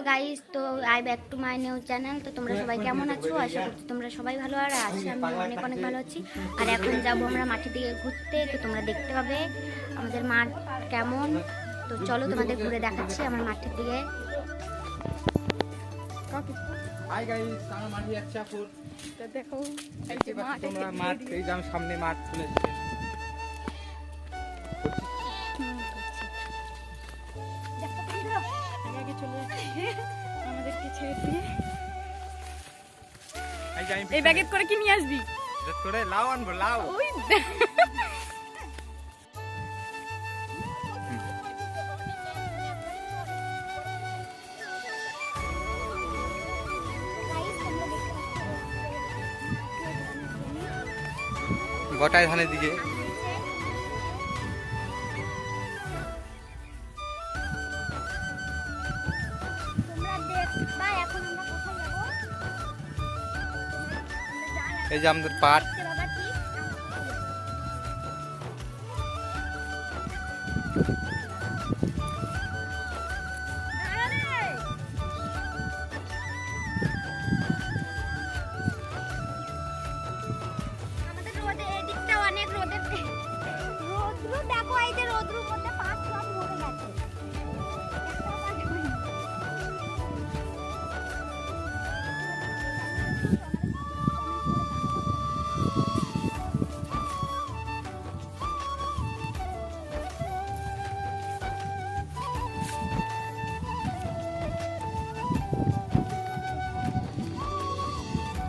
Guys, তো I back to my new channel. তো তোমরা সবাই কেমন আছো? আশা করছি তোমরা সবাই ভালো, আর আছি আমি অনেক অনেক ভালো আছি। আর এখন যাবো আমরা মাঠের দিকে ঘুরতে, তো তোমরা দেখতে পাবে আমাদের মাঠ কেমন। তো চলো তোমাদের ঘুরে দেখাচ্ছি আমার মাঠের দিকে। হাই গাইস, আমরা মাঠে যাচ্ছি এখন। দেখো দেখতে পাচ্ছ তোমরা মাঠ, এই যে সামনে মাঠ খুলেছে। আগে চলে যাচ্ছে আমাদেরকে ছেড়ে দিয়ে। এই ব্যাগেট করে কি নিয়ে আসবি? করে লাউ আনবো, লাউ। ওই গোটায় ধানের দিকে এই যে আমাদের পাট।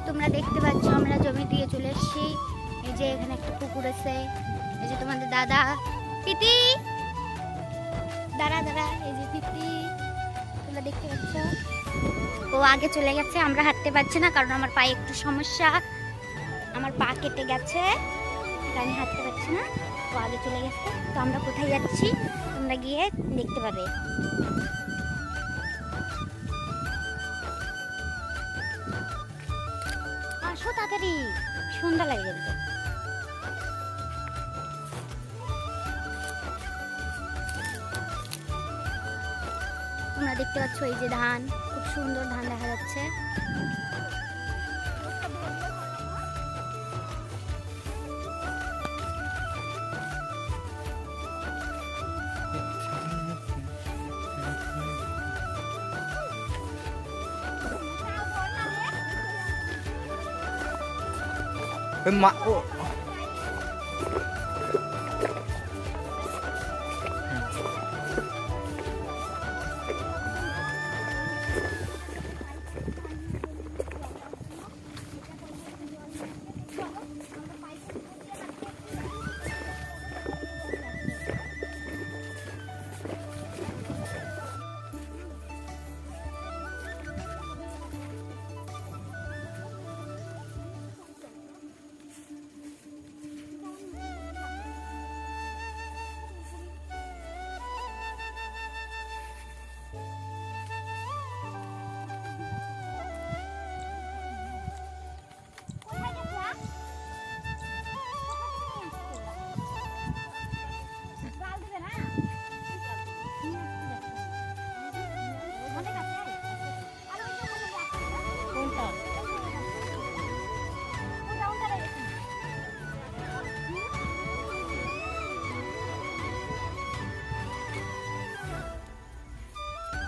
তোমরা দেখতে পাচ্ছ আমরা জমি দিয়ে চলে এসেছি। এই যে এখানে একটা পুকুর আছে, এই যে তোমাদের দাদা পিতি, দাঁড়া দাঁড়া, এই যে পিতি তোমরা দেখতে পাচ্ছ। ও আগে চলে গেছে, আমরা হাঁটতে পারছি না কারণ আমার পায়ে একটু সমস্যা, আমার পা কেটে গেছে, আমি হাঁটতে পারছি না। ও আগে চলে গেছে। তো আমরা কোথায় যাচ্ছি তোমরা গিয়ে দেখতে পাবে। আসো তাড়াতাড়ি, সন্ধ্যা লাগে যাবে তো। তোমরা দেখতে পাচ্ছ এই যে ধান, খুব সুন্দর ধান দেখা যাচ্ছে। মা ও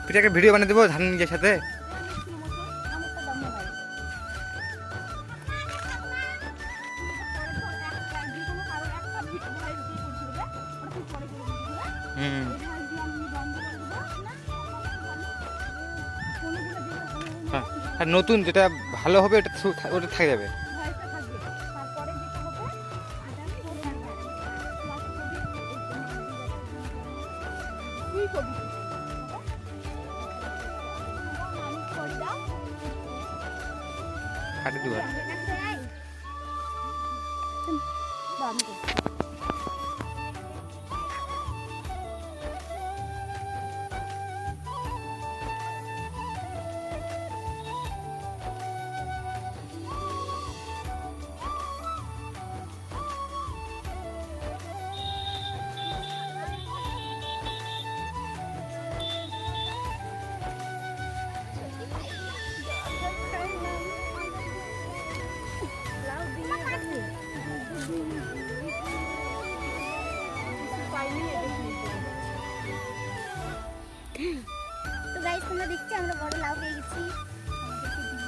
পিঠাকে ভিডিও বানিয়ে দেবো ধান নিজের সাথে। হ্যাঁ, আর নতুন যেটা ভালো হবে ওটা থেকে যাবে। কাটি দেবো। তোমরা দেখছি আমরা বড় লাউ পেয়ে গেছি আমাদেরকে দিল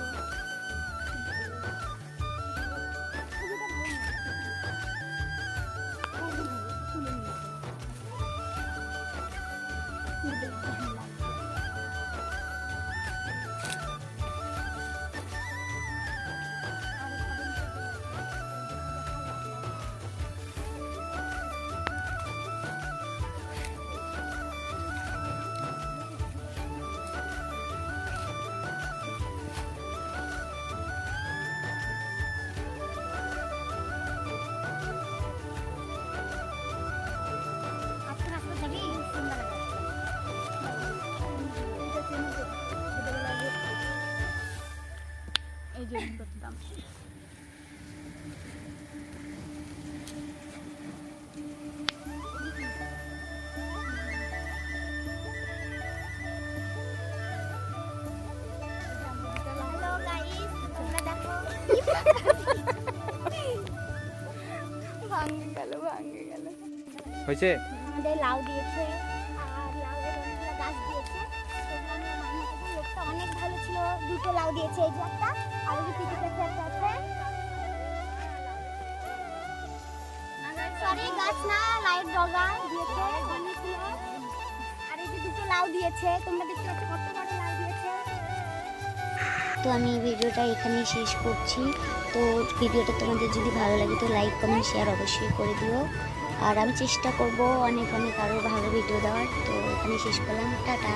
আজকে রাস্তা যাবি সন্ধ্যাবেলা এই যে দাম হ্যালো গাইস তোমরা দেখো ভাঙে গেল হয়েছে? আমাদের লাউ দিয়েছে আর লাউয়ের অনেকগুলো গাছ দিয়েছে সেগুলো আমরা মানিয়ে দেবো লোকটা অনেক ভালো ছিল দুটো লাউ দিয়েছে এই যে একটা আর ওই পিঠে কাছে একটা আছে সরি গাছ না লাউয়ের ডগা দিয়েছে অনেকগুলো আর এই যে দুটো লাউ দিয়েছে তোমরা দেখতে পাচ্ছ কত বড় লাউ দিয়েছে তো আমি ভিডিওটা এখানেই শেষ করছি তো ভিডিওটা তোমাদের যদি ভালো লাগে তো লাইক কমেন্ট শেয়ার অবশ্যই করে দিও আর আমি চেষ্টা করব অনেক অনেক আরও ভালো ভিডিও দেওয়ার তো এখানে শেষ করলাম টাটা